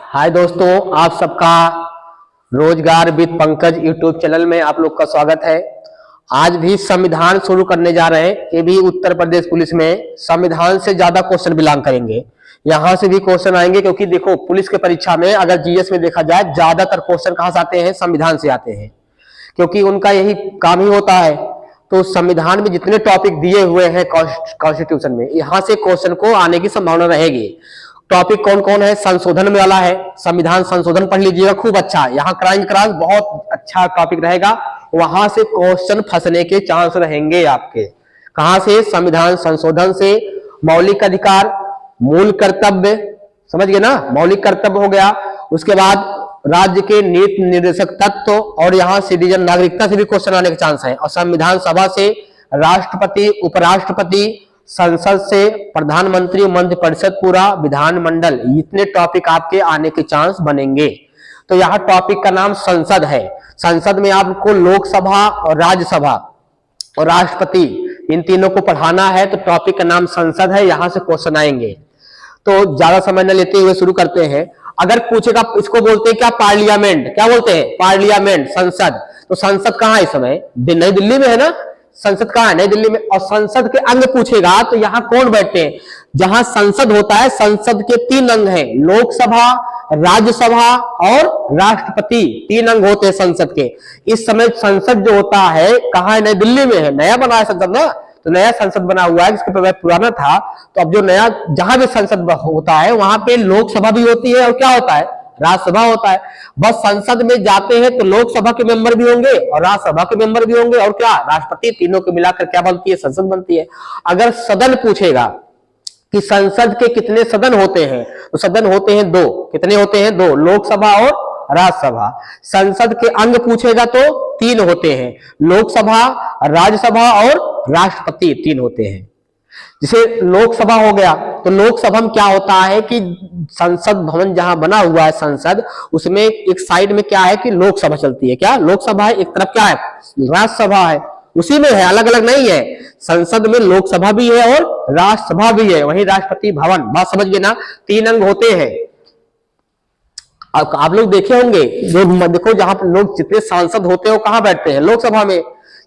हाय दोस्तों, आप सबका रोजगार विद पंकज यूट्यूब चैनल में आप लोग का स्वागत है। आज भी संविधान शुरू करने जा रहे हैं। ये भी उत्तर प्रदेश पुलिस में संविधान से ज्यादा क्वेश्चन बिलोंग करेंगे। यहां से भी क्वेश्चन आएंगे क्योंकि देखो पुलिस के परीक्षा में अगर जीएस में देखा जाए ज्यादातर क्वेश्चन कहां से आते हैं, संविधान से आते हैं, क्योंकि उनका यही काम ही होता है। तो संविधान में जितने टॉपिक दिए हुए हैं कॉन्स्टिट्यूशन में, यहां से क्वेश्चन को आने की संभावना रहेगी। टॉपिक कौन कौन है? संशोधन में वाला है, संविधान संशोधन पढ़ लीजिएगा, खूब अच्छा। यहाँ क्राइम क्रास बहुत अच्छा टॉपिक रहेगा, वहां से क्वेश्चन फंसने के चांस रहेंगे आपके। कहां से? संविधान संशोधन से। मौलिक अधिकार, मूल कर्तव्य, समझ गए ना? मौलिक कर्तव्य हो गया। उसके बाद राज्य के नीति निर्देशक तत्व, और यहाँ सिटीजन नागरिकता से भी क्वेश्चन आने के चांस है। और संविधान सभा से राष्ट्रपति, उपराष्ट्रपति, संसद से प्रधानमंत्री, मंत्रिपरिषद, पूरा विधानमंडल, इतने टॉपिक आपके आने के चांस बनेंगे। तो यहाँ टॉपिक का नाम संसद है। संसद में आपको लोकसभा और राज्यसभा और राष्ट्रपति, इन तीनों को पढ़ाना है। तो टॉपिक का नाम संसद है, यहां से क्वेश्चन आएंगे। तो ज्यादा समय न लेते हुए शुरू करते हैं। अगर पूछेगा, इसको बोलते हैं क्या? पार्लियामेंट। क्या बोलते हैं? पार्लियामेंट, संसद। तो संसद कहाँ है इस समय? नई दिल्ली में है ना? संसद कहाँ है? नई दिल्ली में। और संसद के अंग पूछेगा तो यहाँ कौन बैठते हैं? जहां संसद होता है, संसद के 3 अंग हैं, लोकसभा, राज्यसभा और राष्ट्रपति। 3 अंग होते हैं संसद के। इस समय संसद जो होता है कहाँ है? नई दिल्ली में है। नया बना है संसद ना, तो नया संसद बना हुआ है, जिसके पहले पुराना था। तो अब जो नया, जहां भी संसद होता है वहां पे लोकसभा भी होती है और क्या होता है? राज्यसभा होता है। बस संसद में जाते हैं तो लोकसभा के मेंबर भी होंगे और राज्यसभा के मेंबर भी होंगे, और क्या? राष्ट्रपति। तीनों को मिलाकर क्या बनती है? संसद बनती है। अगर सदन पूछेगा कि संसद के कितने सदन होते हैं, तो सदन होते हैं 2। कितने होते हैं? 2, लोकसभा और राज्यसभा। संसद के अंग पूछेगा तो 3 होते हैं, लोकसभा, राज्यसभा और राष्ट्रपति, 3 होते हैं। जैसे लोकसभा हो गया, तो लोकसभा में क्या होता है कि संसद भवन जहां बना हुआ है संसद, उसमें एक साइड में क्या है कि लोकसभा चलती है। क्या? लोकसभा है। एक तरफ क्या है? राज्यसभा है। उसी में है, अलग अलग नहीं है। संसद में लोकसभा भी है और राज्यसभा भी है, वही राष्ट्रपति भवन। बात समझ गए ना? 3 अंग होते हैं। आप लोग देखे होंगे, जो देखो जहां पर लोग, जितने सांसद होते हैं वो कहां बैठते हैं? लोकसभा में।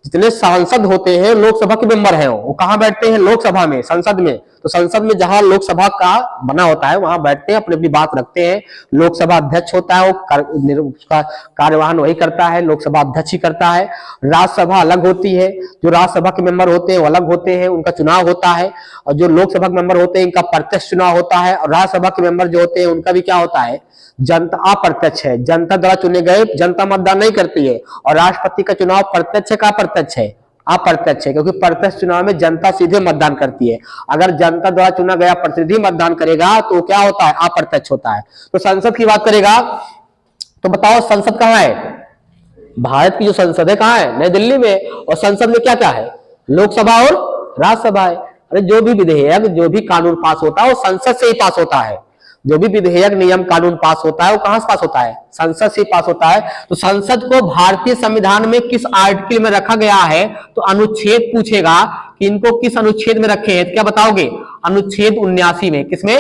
जितने सांसद होते हैं, लोकसभा के मेंबर हैं, वो कहां बैठते हैं? लोकसभा में, संसद में। तो संसद में जहां लोकसभा का बना होता है वहां बैठते हैं, अपनी अपनी बात रखते हैं। लोकसभा अध्यक्ष होता है, वो उसका कार्यवाहन वही करता है, लोकसभा अध्यक्ष ही करता है। राज्यसभा अलग होती है, जो राज्यसभा के मेंबर होते हैं वो अलग होते हैं, उनका चुनाव होता है। और जो लोकसभा के मेंबर होते हैं इनका प्रत्यक्ष चुनाव होता है। और राज्यसभा के मेंबर जो होते हैं उनका भी क्या होता है? जनता अप्रत्यक्ष है, जनता द्वारा चुने गए, जनता मतदान नहीं करती है। और राष्ट्रपति का चुनाव प्रत्यक्ष है का अप्रत्यक्ष है? अप्रत्यक्ष है, क्योंकि प्रत्यक्ष चुनाव में जनता सीधे मतदान करती है। अगर जनता द्वारा चुना गया प्रतिनिधि मतदान करेगा तो क्या होता है? अप्रत्यक्ष होता है। तो संसद की बात करेगा तो बताओ संसद कहाँ है? भारत की जो संसद है कहाँ है? नई दिल्ली में। और संसद में क्या क्या है? लोकसभा और राज्यसभा है। अरे जो भी विधेयक, जो भी कानून पास होता है वो संसद से ही पास होता है। जो भी विधेयक, नियम, कानून पास होता है वो कहां से पास होता है? संसद से पास होता है। तो संसद को भारतीय संविधान में किस आर्टिकल में रखा गया है? तो अनुच्छेद पूछेगा कि इनको किस अनुच्छेद में रखे हैं, क्या बताओगे? अनुच्छेद 79 में। किसमें?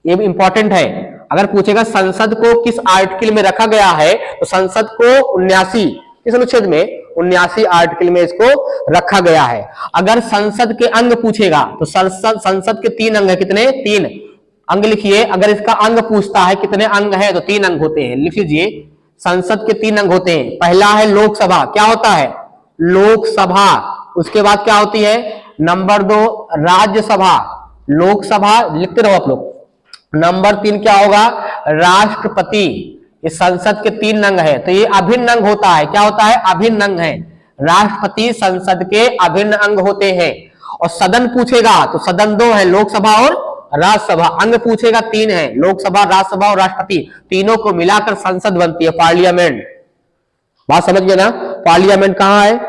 ये भी इंपॉर्टेंट है। अगर पूछेगा संसद को किस आर्टिकल में रखा गया है, तो संसद को 79, किस अनुच्छेद में? 79 आर्टिकल में इसको रखा गया है। अगर संसद के अंग पूछेगा तो संसद के 3 अंग है। कितने? 3 अंग लिखिए। अगर इसका अंग पूछता है कितने अंग है, तो 3 अंग होते हैं, लिख लीजिए। संसद के 3 अंग होते हैं। पहला है लोकसभा। क्या होता है? लोकसभा। उसके बाद क्या होती है? नंबर 2 राज्यसभा। लोकसभा लिखते रहो आप लोग। नंबर 3 क्या होगा? राष्ट्रपति। इस संसद के 3 अंग है, तो ये अभिन्न अंग होता है। क्या होता है? अभिन्न अंग है। राष्ट्रपति संसद के अभिन्न अंग होते हैं। और सदन पूछेगा तो सदन 2 है, लोकसभा और राज्यसभा। अंग पूछेगा 3 है, लोकसभा, राज्यसभा और राष्ट्रपति। तीनों को मिलाकर संसद बनती है, पार्लियामेंट। बात समझ गए ना? पार्लियामेंट कहाँ है?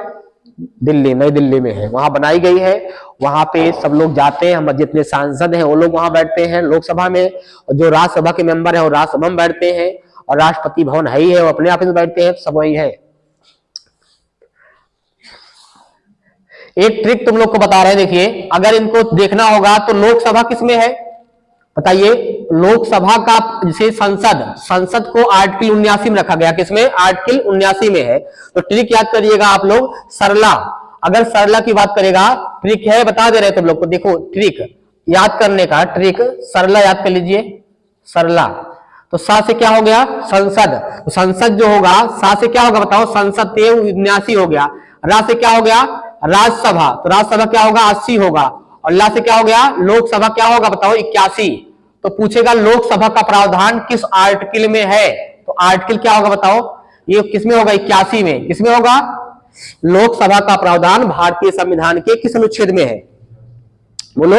दिल्ली, नई दिल्ली में है, वहां बनाई गई है। वहां पे सब लोग जाते हैं, हम जितने सांसद हैं वो लोग वहां बैठते हैं लोकसभा में। और जो राज्यसभा के मेंबर है वो राज्यसभा में बैठते हैं। और राष्ट्रपति भवन है ही है, वो अपने ऑफिस में बैठते हैं, सब वही है। एक ट्रिक तुम लोग को बता रहे हैं, देखिए। अगर इनको देखना होगा तो लोकसभा किसमें है? बताइए लोकसभा का, जिसे संसद को आर्टिकल 79 में रखा गया, किसमें? आर्टिकल 79 में है। तो ट्रिक याद करिएगा आप लोग, सरला। अगर सरला की बात करेगा, ट्रिक है, बता दे रहे तुम लोग को, देखो ट्रिक याद करने का, ट्रिक सरला याद कर लीजिए, सरला। तो सा से क्या हो गया? संसद। तो संसद जो होगा, सा से क्या होगा बताओ? संसद 79 हो गया। रा से क्या हो गया? राज्यसभा। तो राज्यसभा क्या होगा? 80 होगा। और ला से क्या हो गया? लोकसभा क्या होगा बताओ? 81। तो पूछेगा लोकसभा का प्रावधान किस आर्टिकल में है? तो आर्टिकल क्या होगा बताओ? ये किसमें होगा? 81 में। किसमें होगा? लोकसभा का प्रावधान भारतीय संविधान के किस अनुच्छेद में है? बोलो।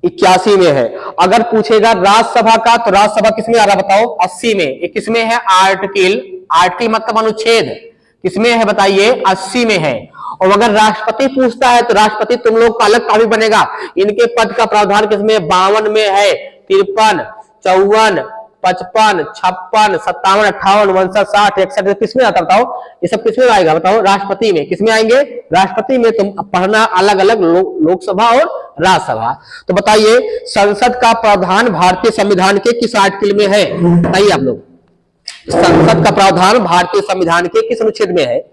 81 में है। अगर पूछेगा राज्यसभा का, तो राज्यसभा किसमें आ रहा बताओ? 80 में। ये किसमें है? आर्टिकल मतलब अनुच्छेद किसमें है बताइए? 80 में है। और अगर राष्ट्रपति पूछता है, तो राष्ट्रपति तुम लोग का अलग टॉपिक बनेगा। इनके पद का प्रावधान किसमें? 52 में है। 53, 54, 55, 56, 57, 58, 59, 60, 61 किसमें आता बताओ? ये सब किसमें आएगा बताओ? राष्ट्रपति में। किसमें आएंगे? राष्ट्रपति में। तुम पढ़ना अलग अलग लोकसभा और राज्यसभा। तो बताइए संसद का प्रावधान भारतीय संविधान के किस आर्टिकल में है? बताइए आप लोग। संसद का प्रावधान भारतीय संविधान के किस अनुच्छेद में है?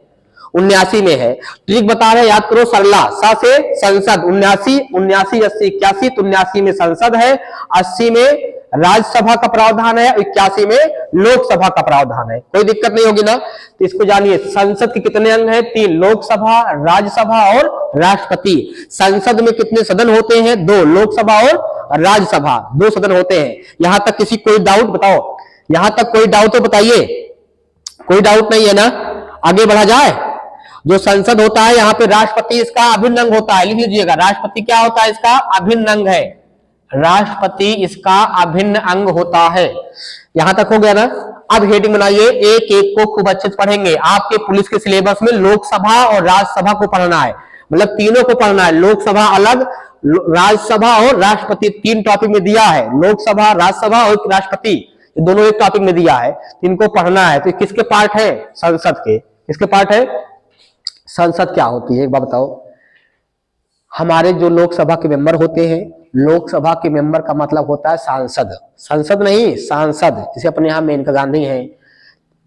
79 में है। ट्रिक बता रहे, याद करो सरला। सा से संसद 79, 79, 80, 81। तो 79 में संसद है, 80 में राज्यसभा का प्रावधान है, 81 में लोकसभा का प्रावधान है। कोई दिक्कत नहीं होगी ना? तो इसको जानिए, संसद के कितने अंग हैं? 3, लोकसभा, राज्यसभा और राष्ट्रपति। संसद में कितने सदन होते हैं? 2, लोकसभा और राज्यसभा 2 सदन होते हैं। यहां तक किसी कोई डाउट बताओ? यहां तक कोई डाउट तो बताइए। कोई डाउट नहीं है ना? आगे बढ़ा जाए। जो संसद होता है, यहाँ पे राष्ट्रपति इसका अभिन्न अंग होता है। लिख लीजिएगा, राष्ट्रपति क्या होता है? इसका अभिन्न अंग है। राष्ट्रपति इसका अभिन्न अंग होता है। यहां तक हो गया ना? अब हेडिंग बनाइए, एक एक को खूब अच्छे से पढ़ेंगे। आपके पुलिस के सिलेबस में लोकसभा और राज्यसभा को पढ़ना है, मतलब तीनों को पढ़ना है। लोकसभा अलग, राज्यसभा और राष्ट्रपति 3 टॉपिक में दिया है। लोकसभा, राज्यसभा और राष्ट्रपति दोनों एक टॉपिक में दिया है, इनको पढ़ना है। तो किसके पार्ट है? संसद के। किसके पार्ट है? संसद क्या होती है एक बार बताओ? हमारे जो लोकसभा के मेंबर होते हैं, लोकसभा के मेंबर का मतलब होता है सांसद। संसद नहीं, सांसद। जैसे अपने यहाँ मेनका गांधी है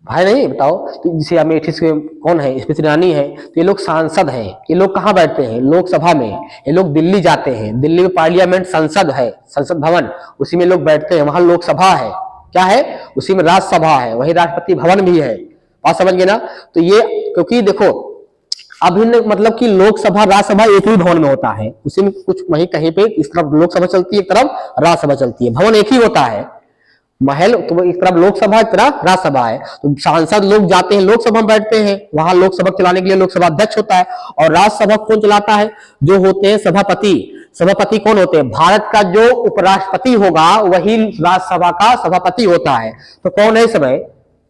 भाई, नहीं बताओ? तो जैसे अमेठी से कौन है? स्मृति ईरानी है। तो ये लोग सांसद हैं। ये लोग कहाँ बैठते हैं? लोकसभा में। ये लोग दिल्ली जाते हैं, दिल्ली में पार्लियामेंट संसद है, संसद भवन, उसी में लोग बैठते हैं। वहां लोकसभा है, क्या है? उसी में राज्यसभा है, वही राष्ट्रपति भवन भी है। बात समझ गए ना? तो ये, क्योंकि देखो अभिन्न मतलब कि लोकसभा राज्यसभा एक ही भवन में होता है, उसी में कुछ वहीं कहीं पे इस तरफ लोकसभा चलती है, एक तरफ राज्यसभा चलती है। भवन एक ही होता है, महल तो एक तरफ लोकसभा, एक तरफ राज्यसभा है। तो सांसद लोग जाते हैं, लोकसभा में बैठते हैं, वहां लोकसभा चलाने के लिए लोकसभा अध्यक्ष होता है। और राज्यसभा कौन चलाता है? जो होते हैं सभापति। सभापति कौन होते हैं? भारत का जो उपराष्ट्रपति होगा वही राज्यसभा का सभापति होता है। तो कौन है इस समय?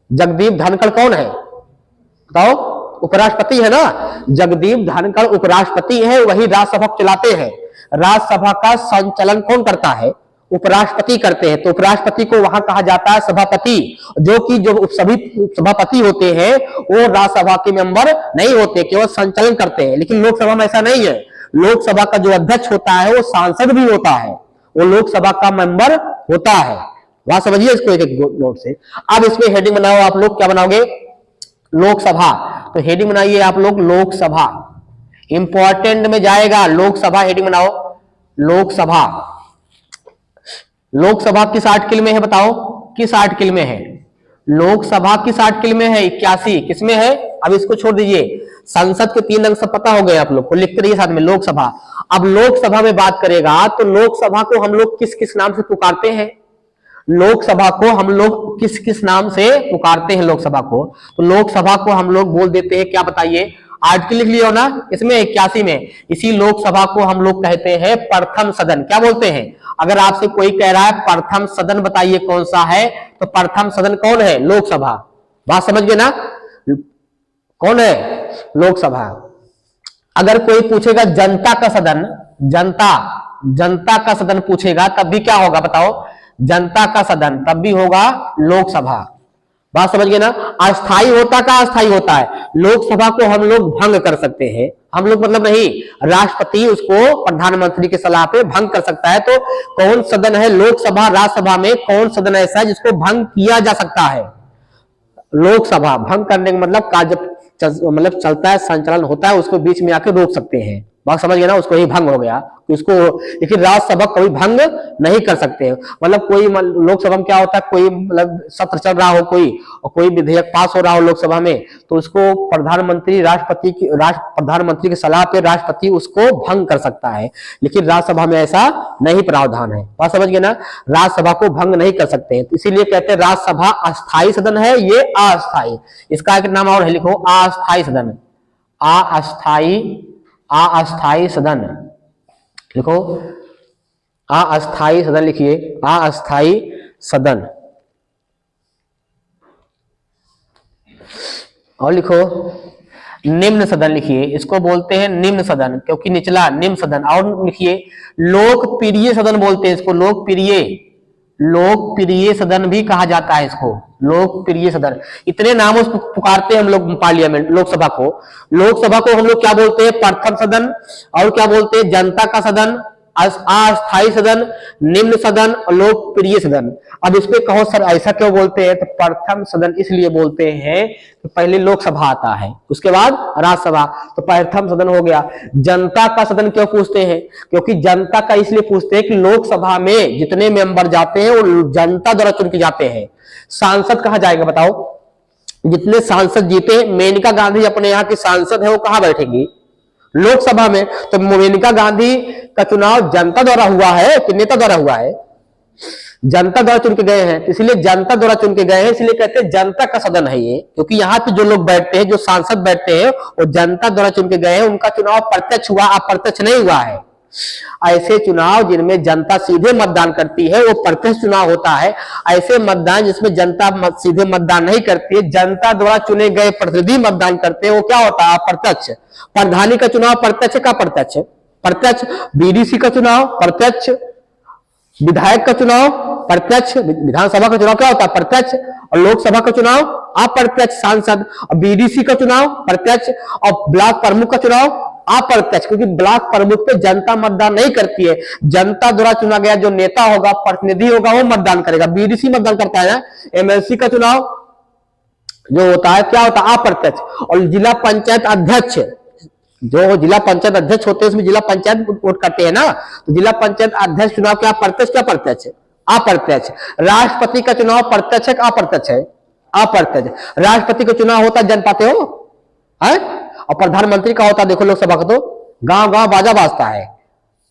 जगदीप धनखड़ कौन है बताओ? उपराष्ट्रपति है ना? जगदीप धनखड़ उपराष्ट्रपति है, वही राज्यसभा चलाते हैं। राज्यसभा का संचालन कौन करता है? उपराष्ट्रपति करते हैं। तो उपराष्ट्रपति को वहां कहा जाता है सभापति, जो कि जो सभी सभापति होते हैं वो राज्यसभा के मेंबर नहीं होते, केवल संचालन करते हैं। लेकिन लोकसभा में ऐसा नहीं है। लोकसभा का जो अध्यक्ष होता है वो सांसद भी होता है, वो लोकसभा का मेंबर होता है। वहां समझिए इसको एक एक नोट से। अब इसमें हेडिंग बनाओ आप लोग, क्या बनाओगे? लोकसभा। तो हेडिंग बनाइए आप लोग लोकसभा, इंपॉर्टेंट में जाएगा। लोकसभा हेडिंग बनाओ, लोकसभा। लोकसभा किस आर्टिकल में है बताओ? किस आर्टिकल में है? लोकसभा किस आर्टिकल में है? 81। किसमें है? अब इसको छोड़ दीजिए, संसद के 3 अंग सब पता हो गए आप लोग को, लिखते रहिए साथ में लोकसभा। अब लोकसभा में बात करेगा तो लोकसभा को हम लोग किस किस नाम से पुकारते हैं? लोकसभा को हम लोग किस किस नाम से पुकारते हैं? लोकसभा को, तो लोकसभा को हम लोग बोल देते हैं, क्या बताइए? आर्टिकल लिख लियो ना इसमें 81 में। इसी लोकसभा को हम लोग कहते हैं प्रथम सदन। क्या बोलते हैं? अगर आपसे कोई कह रहा है प्रथम सदन बताइए कौन सा है, तो प्रथम सदन कौन है? लोकसभा। बात समझ गए ना? कौन है? लोकसभा। अगर कोई पूछेगा जनता का सदन, जनता का सदन पूछेगा, तब भी क्या होगा बताओ? जनता का सदन, तब भी होगा लोकसभा। बात समझ गए ना। अस्थाई होता का अस्थाई होता है, लोकसभा को हम लोग भंग कर सकते हैं, हम लोग मतलब नहीं, राष्ट्रपति उसको प्रधानमंत्री की सलाह पे भंग कर सकता है। तो कौन सदन है, लोकसभा, राज्यसभा में कौन सदन ऐसा है जिसको भंग किया जा सकता है? लोकसभा। भंग करने का मतलब कार्य मतलब चलता है, संचालन होता है, उसको बीच में आके रोक सकते हैं। बात समझ गए ना, उसको ही भंग हो गया उसको। लेकिन राज्यसभा कभी भंग नहीं कर सकते। मतलब कोई लोकसभा में क्या होता है, कोई मतलब सत्र चल रहा हो कोई, और कोई विधेयक पास हो रहा हो लोकसभा में, तो उसको प्रधानमंत्री की सलाह पे राष्ट्रपति उसको भंग कर सकता है। लेकिन राज्यसभा में ऐसा नहीं प्रावधान है। बात समझ गए ना, राज्यसभा को भंग नहीं कर सकते हैं। इसीलिए कहते हैं राज्यसभा अस्थायी सदन है, ये अस्थायी। इसका एक नाम और है, लिखो अस्थायी सदन। अस्थायी सदन लिखो, अस्थायी सदन लिखिए, अस्थायी सदन। और लिखो निम्न सदन लिखिए, इसको बोलते हैं निम्न सदन, क्योंकि निचला निम्न सदन। और लिखिए लोकप्रिय सदन बोलते हैं इसको, लोकप्रिय सदन भी कहा जाता है इसको, लोकप्रिय सदन। इतने नामों से पुकारते हैं हम लोग पार्लियामेंट, लोकसभा को हम लोग क्या बोलते हैं? प्रथम सदन। और क्या बोलते हैं? जनता का सदन, अस्थायी सदन, निम्न सदन और लोकप्रिय सदन। अब इस पे कहो सर ऐसा क्यों बोलते हैं? तो प्रथम सदन इसलिए बोलते हैं कि पहले लोकसभा आता है, उसके बाद राज्यसभा, तो प्रथम सदन हो गया। जनता का सदन क्यों पूछते हैं? क्योंकि जनता का इसलिए पूछते हैं कि लोकसभा में जितने मेंबर जाते हैं वो जनता द्वारा चुन के जाते हैं। सांसद कहाँ जाएगा बताओ? जितने सांसद जीते, मेनका गांधी अपने यहाँ की सांसद है, वो कहाँ बैठेंगी? लोकसभा में। तो मेनका गांधी का चुनाव जनता द्वारा हुआ है कि नेता द्वारा हुआ है? जनता द्वारा चुन के गए हैं, इसलिए जनता द्वारा चुन के गए हैं, इसलिए कहते हैं जनता का सदन है ये। क्योंकि यहाँ पे जो लोग बैठते हैं, जो सांसद बैठते हैं, वो जनता द्वारा चुन के गए हैं, उनका चुनाव प्रत्यक्ष हुआ, अप्रत्यक्ष नहीं हुआ है। ऐसे चुनाव जिनमें जनता सीधे मतदान करती है वो प्रत्यक्ष चुनाव होता है। ऐसे मतदान जिसमें जनता सीधे मतदान नहीं करती है, जनता द्वारा चुने गए प्रतिनिधि मतदान करते हैं, वो क्या होता है? अप्रत्यक्ष। प्रधानी का चुनाव प्रत्यक्ष का प्रत्यक्ष, बीडीसी का चुनाव प्रत्यक्ष, विधायक का चुनाव प्रत्यक्ष, विधानसभा का चुनाव क्या होता है? प्रत्यक्ष। और लोकसभा का चुनाव अप्रत्यक्ष, सांसद। और बीडीसी का चुनाव प्रत्यक्ष, और ब्लॉक प्रमुख का चुनाव अप्रत्यक्ष, क्योंकि ब्लॉक प्रमुख पे जनता मतदान नहीं करती है। जनता द्वारा चुना गया जो नेता होगा, प्रतिनिधि होगा, वो मतदान करेगा। बीडीसी मतदान करता है ना। एमएलसी का चुनाव जो होता है क्या होता है? अप्रत्यक्ष। और जिला पंचायत अध्यक्ष, जो जिला पंचायत अध्यक्ष होते हैं उसमें जिला पंचायत वोट करते हैं ना, तो जिला पंचायत अध्यक्ष चुनाव क्या प्रत्यक्ष क्या प्रत्यक्ष? अप्रत्यक्ष। राष्ट्रपति का चुनाव प्रत्यक्ष है अप्रत्यक्ष है? अप्रत्यक्ष। राष्ट्रपति का चुनाव होता है, जान पाते हो? और प्रधानमंत्री का होता है, देखो लोकसभा का तो गांव गांव बाजा बाजता है,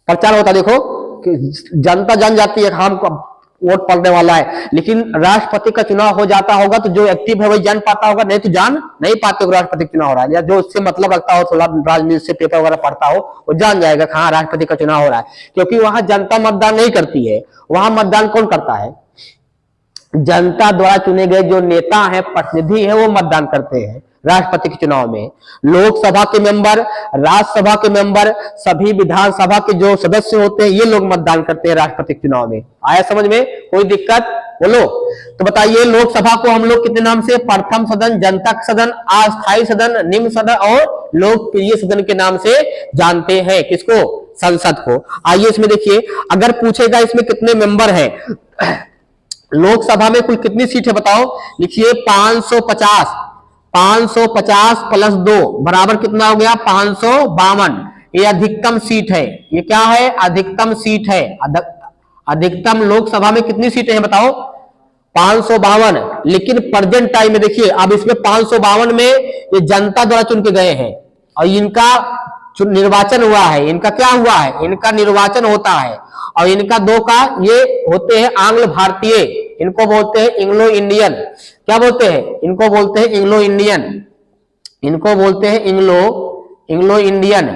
प्रचार होता है, देखो कि जनता जान जाती है हम वोट पड़ने वाला है। लेकिन राष्ट्रपति का चुनाव हो जाता होगा तो जो एक्टिव है वही जान पाता होगा, नहीं तो जान नहीं पाते हो राष्ट्रपति चुनाव हो रहा है। या जो उससे मतलब रखता हो, थोड़ा राजनीति से पेपर वगैरह पढ़ता हो, वो जान जाएगा हाँ राष्ट्रपति का चुनाव हो रहा है। क्योंकि वहां जनता मतदान नहीं करती है, वहां मतदान कौन करता है? जनता द्वारा चुने गए जो नेता है, प्रतिनिधि है, वो मतदान करते हैं राष्ट्रपति के चुनाव में। लोकसभा के मेंबर, राज्यसभा के मेंबर, सभी विधानसभा के जो सदस्य होते हैं, ये लोग मतदान करते हैं राष्ट्रपति के चुनाव में। आया समझ में? कोई दिक्कत? बोलो। तो बताइए लोकसभा को हम लोग कितने नाम से? प्रथम सदन, जनता सदन, अस्थायी सदन, निम्न सदन और लोकप्रिय सदन के नाम से जानते हैं। किसको? संसद को। आइए इसमें देखिए, अगर पूछेगा इसमें कितने मेंबर हैं, लोकसभा में कुल कितनी सीट है बताओ? लिखिए 550, 550 प्लस 2 बराबर कितना हो गया? 552। ये अधिकतम सीट है। ये क्या है? अधिकतम सीट है। अधिकतम लोकसभा में कितनी सीटें हैं बताओ? 552। लेकिन प्रेजेंट टाइम में देखिए, अब इसमें 552 में ये जनता द्वारा चुन के गए हैं और इनका निर्वाचन हुआ है। इनका क्या हुआ है? इनका निर्वाचन होता है। और इनका दो का ये होते हैं आंग्ल भारतीय, इनको बोलते हैं इंग्लो इंडियन। क्या बोलते हैं? इनको बोलते हैं इंग्लो इंडियन, इनको बोलते हैं इंग्लो इंडियन,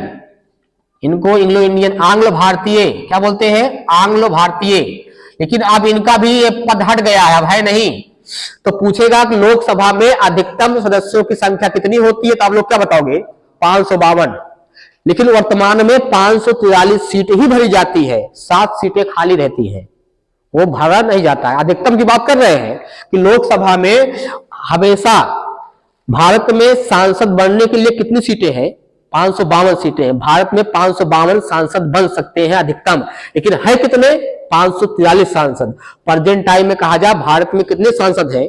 इनको इंग्लो इंडियन। आंग्ल भारतीय क्या बोलते हैं? आंग्लो भारतीय। लेकिन अब इनका भी ये पद हट गया है, अब है नहीं। तो पूछेगा कि लोकसभा में अधिकतम सदस्यों की संख्या कितनी होती है, तो आप लोग क्या बताओगे? 552। लेकिन वर्तमान में 543 सीटें ही भरी जाती है, 7 सीटें खाली रहती है, वो भरा नहीं जाता है। अधिकतम की बात कर रहे हैं कि लोकसभा में हमेशा भारत में सांसद बनने के लिए कितनी सीटें हैं? 552 सीटें हैं। भारत में 552 सांसद बन सकते हैं अधिकतम, लेकिन है कितने? 543 सांसद। प्रेजेंट टाइम में कहा जाए भारत में कितने सांसद हैं?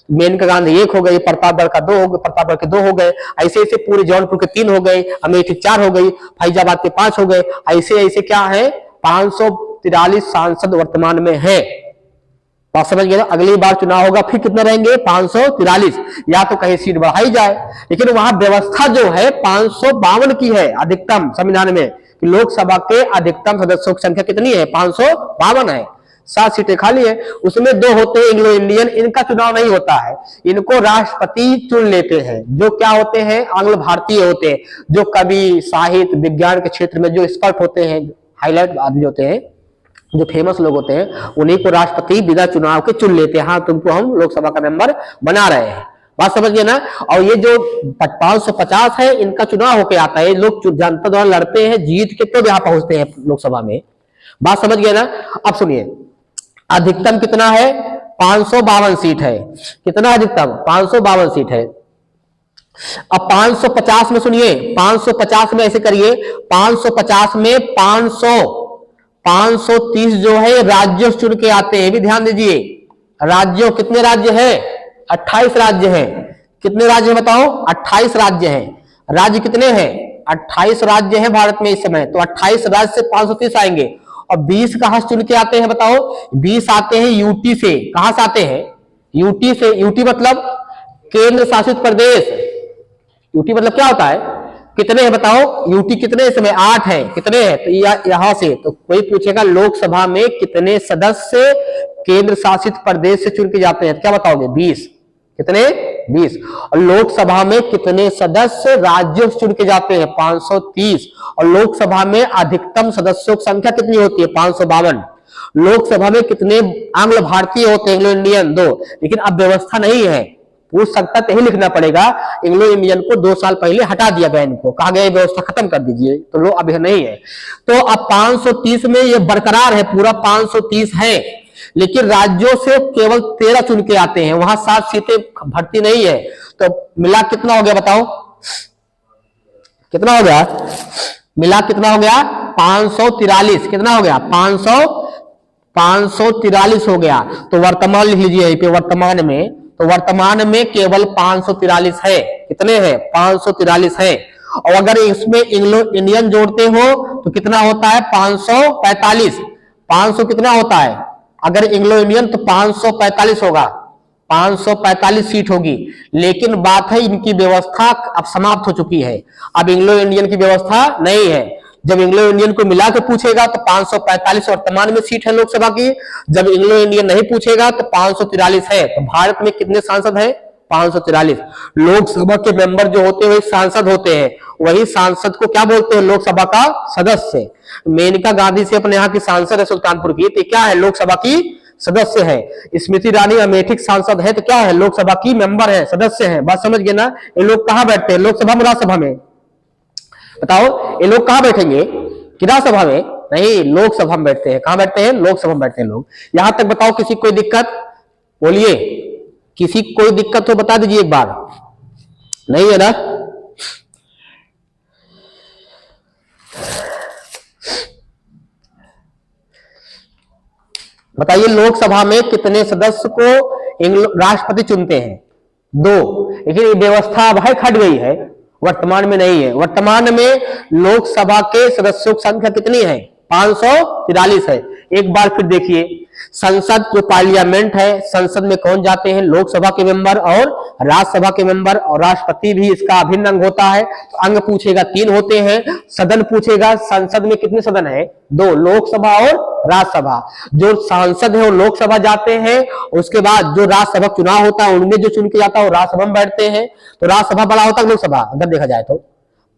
मेनका गांधी 1 हो गई, प्रतापगढ़ का 2 हो गए, प्रतापगढ़ के 2 हो गए, ऐसे ऐसे पूरे जौनपुर के 3 हो गए, अमेठी 4 हो गई, फैजाबाद के 5 हो गए, ऐसे ऐसे क्या है 543 सांसद वर्तमान में है। बात समझ गए ना? अगली बार चुनाव होगा फिर कितने रहेंगे? 543। या तो कहीं सीट बढ़ाई जाए, लेकिन वहां व्यवस्था जो है 552 की है अधिकतम संविधान में, कि लोकसभा के अधिकतम सदस्यों की संख्या कितनी है? 552 है। 7 सीटें खाली है, उसमें 2 होते हैं एंग्लो इंडियन, इनका चुनाव नहीं होता है, इनको राष्ट्रपति चुन लेते हैं, जो क्या होते हैं? आंग्ल भारतीय होते हैं, जो कवि, साहित्य, विज्ञान के क्षेत्र में जो एक्सपर्ट होते हैं, हाईलाइट आदमी होते हैं, जो फेमस लोग होते हैं, उन्हीं को राष्ट्रपति बिना चुनाव के चुन लेते हैं। हाँ, तुमको हम लोकसभा का मेंबर बना रहे हैं। बात समझ गए ना? और ये जो 550 है, इनका चुनाव होके आता है, लोग जनता द्वारा लड़ते हैं, जीत के तो यहाँ पहुंचते हैं लोकसभा में। बात समझ गए ना? अब सुनिए, अधिकतम कितना है? 552 सीट है। कितना अधिकतम? 552 सीट है। अब 550 में सुनिए, 550 में ऐसे करिए, 550 में 530 जो है राज्यों से चुन के आते हैं। भी ध्यान दीजिए, राज्यों कितने राज्य हैं? 28 राज्य हैं। कितने राज्य हैं बताओ? 28 राज्य हैं। राज्य कितने हैं? 28 राज्य हैं भारत में इस समय, तो 28 राज्य से 530 आएंगे। और 20 कहां से चुन के आते हैं बताओ? 20 आते हैं यूटी से। कहां से आते हैं? यूटी से। यूटी मतलब केंद्र शासित प्रदेश। यूटी मतलब क्या होता है? कितने हैं बताओ? यूटी कितने इस समय? 8 है। कितने हैं? तो यहां से तो कोई पूछेगा लोकसभा में कितने सदस्य केंद्र शासित प्रदेश से चुन के जाते हैं, क्या बताओगे? 20। कितने? 20। और लोकसभा में कितने सदस्य राज्यों से चुन के जाते हैं? 530। और लोकसभा में अधिकतम सदस्यों की संख्या कितनी होती है? 552। लोकसभा में कितने आंग्ल भारतीय होते हैं? Anglo Indian 2। लेकिन अब व्यवस्था नहीं है, पूछ सकता तो यही लिखना पड़ेगा, एंग्लो इंडियन को 2 साल पहले हटा दिया गया, इनको कहा गया व्यवस्था खत्म कर दीजिए, तो लो अब यह नहीं है। तो अब 530 में ये बरकरार है, पूरा 530 है, लेकिन राज्यों से केवल 13 चुन के आते हैं, वहां 7 सीटें भर्ती नहीं है। तो मिला कितना हो गया बताओ? कितना हो गया? मिला कितना हो गया? 543। कितना हो गया? 543 हो गया। तो वर्तमान लिख लीजिए यहीं पे, वर्तमान में, तो वर्तमान में केवल 543 है। कितने हैं? 543 है। और अगर इसमें एंग्लो इंडियन जोड़ते हो तो कितना होता है? 545। 500 कितना होता है अगर एंग्लो इंडियन? तो 545 होगा, 545 सीट होगी। लेकिन बात है इनकी व्यवस्था अब समाप्त हो चुकी है, अब एंग्लो इंडियन की व्यवस्था नहीं है। जब एंग्लो इंडियन को मिला के पूछेगा तो 545 वर्तमान में सीट है लोकसभा की, जब एंग्लो इंडियन नहीं पूछेगा तो 543 है। तो भारत में कितने सांसद हैं? 543। लोकसभा के मेंबर जो होते हैं वही सांसद होते हैं, वही सांसद को क्या बोलते हैं? लोकसभा का सदस्य। मेनका गांधी से अपने यहाँ की सांसद है सुल्तानपुर की, तो क्या है? लोकसभा की सदस्य है। स्मृति ईरानी अमेठी सांसद है, तो क्या है? लोकसभा की मेंबर है, सदस्य है। बात समझ गए ना? ये लोग कहां बैठते हैं? लोकसभा में, राज्यसभा में? बताओ ये लोग कहां बैठेंगे? विधानसभा में नहीं, लोकसभा में बैठते हैं। कहां बैठते हैं? लोकसभा में बैठते हैं लोग। यहां तक बताओ, किसी कोई दिक्कत? बोलिए, किसी कोई दिक्कत हो बता दीजिए एक बार। नहीं है ना? बताइए लोकसभा में कितने सदस्य को राष्ट्रपति चुनते हैं? 2। लेकिन ये व्यवस्था अब है, हट गई है, वर्तमान में नहीं है। वर्तमान में लोकसभा के सदस्यों की संख्या कितनी है? 543 है। एक बार फिर देखिए, संसद जो पार्लियामेंट है, संसद में कौन जाते हैं? लोकसभा के मेंबर और राज्यसभा के मेंबर, और राष्ट्रपति भी इसका अभिन्न अंग होता है। तो अंग पूछेगा 3 होते हैं, सदन पूछेगा, संसद में कितने सदन है? 2, लोकसभा और राज्यसभा। जो सांसद है वो लोकसभा जाते हैं, उसके बाद जो राज्यसभा चुनाव होता है उनमें जो चुन के जाता है वो राज्यसभा में बैठते हैं। तो राज्यसभा बड़ा होता है लोकसभा, अगर देखा जाए तो।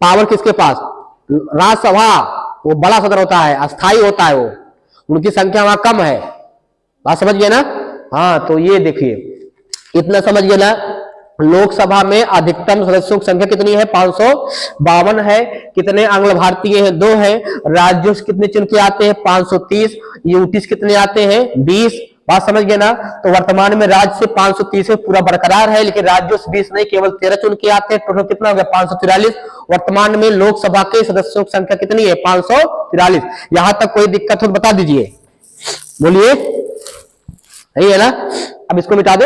पावर किसके पास? राज्यसभा, वो बड़ा सदन होता है, अस्थायी होता है, वो उनकी संख्या वहां कम है। बात समझ गए ना? हाँ, तो ये देखिए, इतना समझ गए ना? लोकसभा में अधिकतम सदस्यों की संख्या कितनी है? 552 है। कितने आंग्ल भारतीय हैं? 2 है। राज्यों से कितने चुन के आते हैं? 530। यूटी से कितने आते हैं? 20। बात समझ गए ना। तो वर्तमान में राज्य से 530 पूरा बरकरार है, लेकिन राज्यों से 20 नहीं, केवल 13 चुन के आते हैं। टोटल कितना हो गया? 543। वर्तमान में लोकसभा के सदस्यों की संख्या कितनी है? 543। यहां तक कोई दिक्कत हो तो बता दीजिए, बोलिए। सही है ना? अब इसको मिटा दे,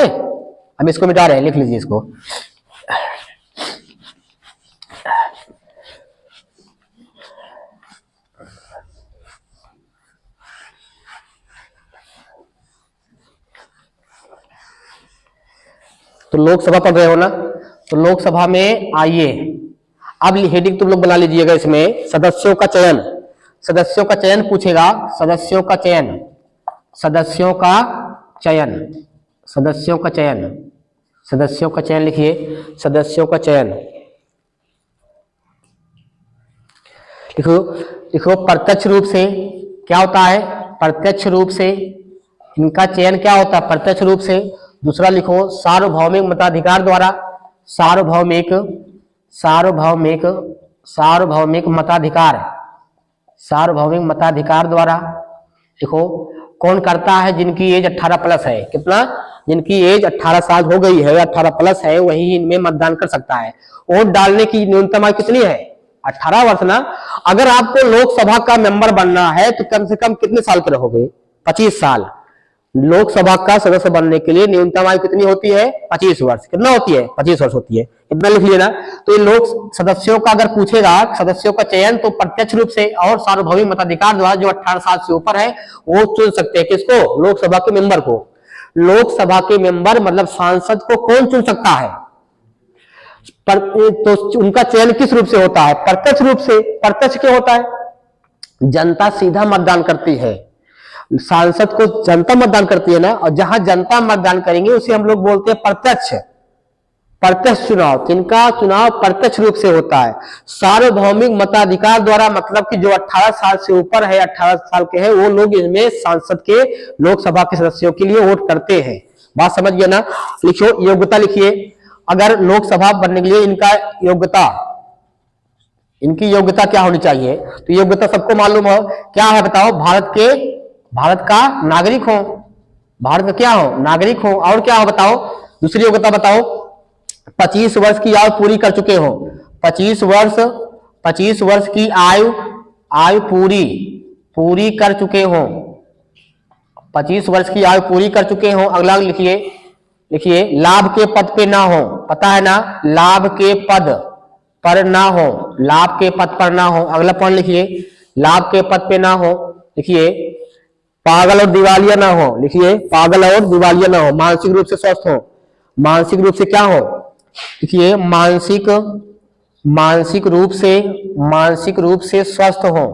हम इसको मिटा रहे हैं, लिख लीजिए इसको। तो लोकसभा पढ़ रहे हो ना, तो लोकसभा में आइए, अब हेडिंग तुम लोग बना लीजिएगा इसमें, सदस्यों का चयन। सदस्यों का चयन पूछेगा, सदस्यों का चयन, सदस्यों का चयन, सदस्यों का चयन, सदस्यों का चयन लिखिए, सदस्यों का चयन लिखो। लिखो प्रत्यक्ष रूप से क्या होता है? प्रत्यक्ष रूप से इनका चयन क्या होता है? प्रत्यक्ष रूप से। दूसरा लिखो सार्वभौमिक मताधिकार द्वारा, सार्वभौमिक, सार्वभौमिक, सार्वभौमिक मताधिकार, सार्वभौमिक मताधिकार द्वारा। देखो कौन करता है? जिनकी एज 18 प्लस है। कितना? जिनकी एज 18 साल हो गई है, 18 प्लस है, वही इनमें मतदान कर सकता है। वोट डालने की न्यूनतम आयु कितनी है? 18 वर्ष ना। अगर आपको लोकसभा का मेंबर बनना है तो कम से कम कितने साल के रहोगे? 25 साल। लोकसभा का सदस्य बनने के लिए न्यूनतम आयु कितनी होती है? 25 वर्ष। कितना होती है? 25 वर्ष होती है। इतना लिख लिया ना। तो ये लोक सदस्यों का अगर पूछेगा, सदस्यों का चयन तो प्रत्यक्ष रूप से और सार्वभौमिक मताधिकार द्वारा, जो 18 साल से ऊपर है वो चुन सकते हैं। किसको? लोकसभा के मेंबर को। लोकसभा के मेंबर मतलब सांसद को कौन चुन सकता है? तो उनका चयन किस रूप से होता है? प्रत्यक्ष रूप से। प्रत्यक्ष क्या होता है? जनता सीधा मतदान करती है, सांसद को जनता मतदान करती है ना, और जहां जनता मतदान करेंगे उसे हम लोग बोलते हैं प्रत्यक्ष। प्रत्यक्ष चुनाव, जिनका चुनाव प्रत्यक्ष रूप से होता है। सार्वभौमिक मताधिकार द्वारा मतलब कि जो 18 साल से ऊपर है, 18 साल के हैं, वो लोग इसमें सांसद के, लोकसभा के सदस्यों के लिए वोट करते हैं। बात समझ गया ना। लिखो योग्यता लिखिए। अगर लोकसभा बनने के लिए इनका योग्यता, इनकी योग्यता क्या होनी चाहिए? तो योग्यता सबको मालूम हो क्या है? बताओ। भारत का नागरिक हो, भारत का क्या हो? नागरिक हो। और क्या हो बताओ? दूसरी योग्यता बताओ। 25 वर्ष की आयु पूरी कर चुके हो। 25 वर्ष की आयु पूरी कर चुके हो। 25 वर्ष की आयु पूरी कर चुके हो। अगला लिखिए लाभ के पद पे ना हो। पता है ना? लाभ के पद पर ना हो, लाभ के पद पर ना हो। अगला पॉइंट लिखिए, लाभ के पद पे ना हो। लिखिए पागल और दिवालिया ना हो। लिखिए पागल और दिवालिया ना हो। मानसिक रूप से स्वस्थ हो। मानसिक रूप से क्या हो? लिखिए मानसिक रूप से स्वस्थ हो।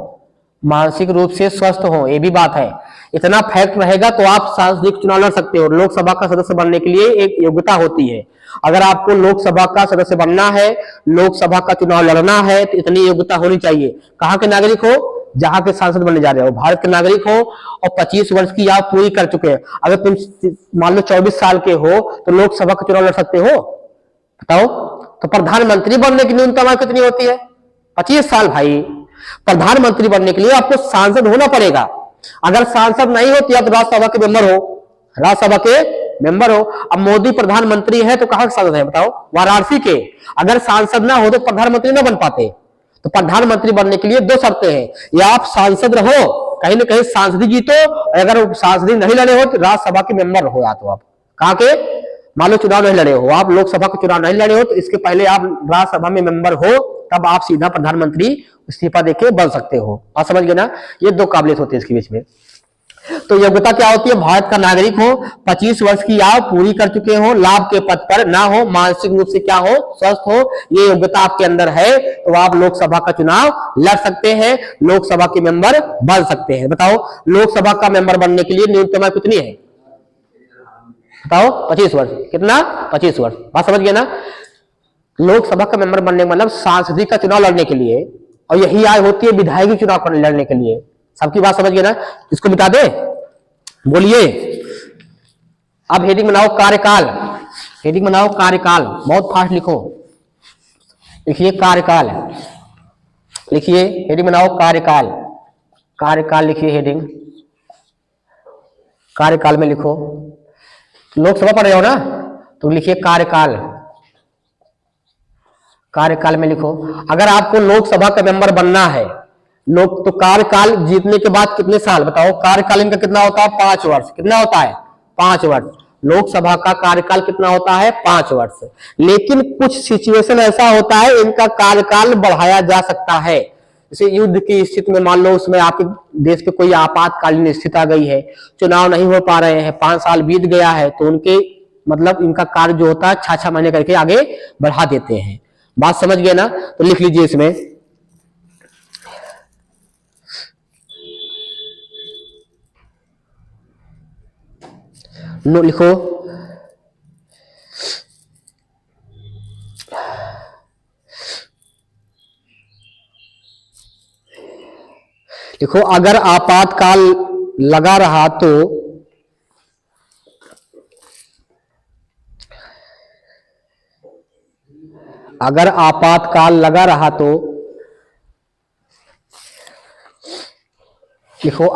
मानसिक रूप से स्वस्थ हो, ये भी बात है। इतना फैक्ट रहेगा तो आप सांसदीय चुनाव लड़ सकते हो। लोकसभा का सदस्य बनने के लिए एक योग्यता होती है। अगर आपको लोकसभा का सदस्य बनना है, लोकसभा का चुनाव लड़ना है, तो इतनी योग्यता होनी चाहिए। कहाँ के नागरिक हो? जहां के सांसद बनने जा रहे हो, भारत के नागरिक हो और 25 वर्ष की आयु पूरी कर चुके हैं। अगर तुम मान लो 24 साल के हो तो लोकसभा का चुनाव लड़ सकते हो? बताओ। तो प्रधानमंत्री बनने की न्यूनतम आयु कितनी होती है? 25 साल भाई। प्रधानमंत्री बनने के लिए आपको सांसद होना पड़ेगा। अगर सांसद नहीं हो तो आप राज्यसभा के मेंबर हो, राज्यसभा के मेंबर हो। अब मोदी प्रधानमंत्री है तो कहां के सांसद है? बताओ। वाराणसी के। अगर सांसद ना हो तो प्रधानमंत्री ना बन पाते। तो प्रधानमंत्री बनने के लिए 2 शर्तें हैं, या आप सांसद रहो, कहीं ना कहीं सांसदी जीतो, अगर सांसदी नहीं लड़े हो तो राज्यसभा के मेंबर हो। या तो आप कहां के, मान लो चुनाव नहीं लड़े हो, आप लोकसभा के चुनाव नहीं लड़े हो, तो इसके पहले आप राज्यसभा में मेंबर हो, तब आप सीधा प्रधानमंत्री इस्तीफा देके बन सकते हो। आप समझ गए ना? ये 2 काबिलियत होती है इसके बीच में। तो योग्यता क्या होती है? भारत का नागरिक हो, 25 वर्ष की आयु पूरी कर चुके हो, लाभ के पद पर ना हो, मानसिक रूप से क्या हो? स्वस्थ हो। ये योग्यता आपके अंदर है तो आप लोकसभा का चुनाव लड़ सकते हैं, लोकसभा के मेंबर बन सकते हैं। बताओ लोकसभा का मेंबर बनने के लिए न्यूनतम आयु कितनी है? बताओ। 25 वर्ष। कितना? 25 वर्ष। बात समझ गए ना? लोकसभा का मेंबर बनने मतलब सांसदीय का चुनाव लड़ने के लिए, और यही आयु होती है विधायकी चुनाव लड़ने के लिए। सबकी बात समझ गए ना? इसको मिटा दे, बोलिए। अब हेडिंग बनाओ कार्यकाल। हेडिंग बनाओ कार्यकाल, बहुत फास्ट लिखो। लिखिए कार्यकाल। लिखिए हेडिंग बनाओ कार्यकाल। कार्यकाल लिखिए हेडिंग। कार्यकाल में लिखो, लोकसभा पढ़ रहे हो ना, तो लिखिए कार्यकाल, कार्यकाल में लिखो। अगर आपको लोकसभा का मेंबर बनना है, लोग तो कार्यकाल जीतने के बाद कितने साल बताओ, कार्यकाल इनका कितना होता है, 5 वर्ष। कितना होता है, 5 वर्ष। लोकसभा का कार्यकाल कितना होता है, 5 वर्ष। लेकिन कुछ सिचुएशन ऐसा होता है इनका कार्यकाल बढ़ाया जा सकता है। जैसे युद्ध की स्थिति में, मान लो उसमें आपके देश पे कोई आपातकालीन स्थिति आ गई है, चुनाव नहीं हो पा रहे हैं, 5 साल बीत गया है, तो उनके मतलब इनका कार्य जो होता है 6 महीने करके आगे बढ़ा देते हैं। बात समझ गए ना, तो लिख लीजिए इसमें, नो लिखो, लिखो अगर आपातकाल लगा रहा तो अगर आपातकाल लगा रहा तो लिखो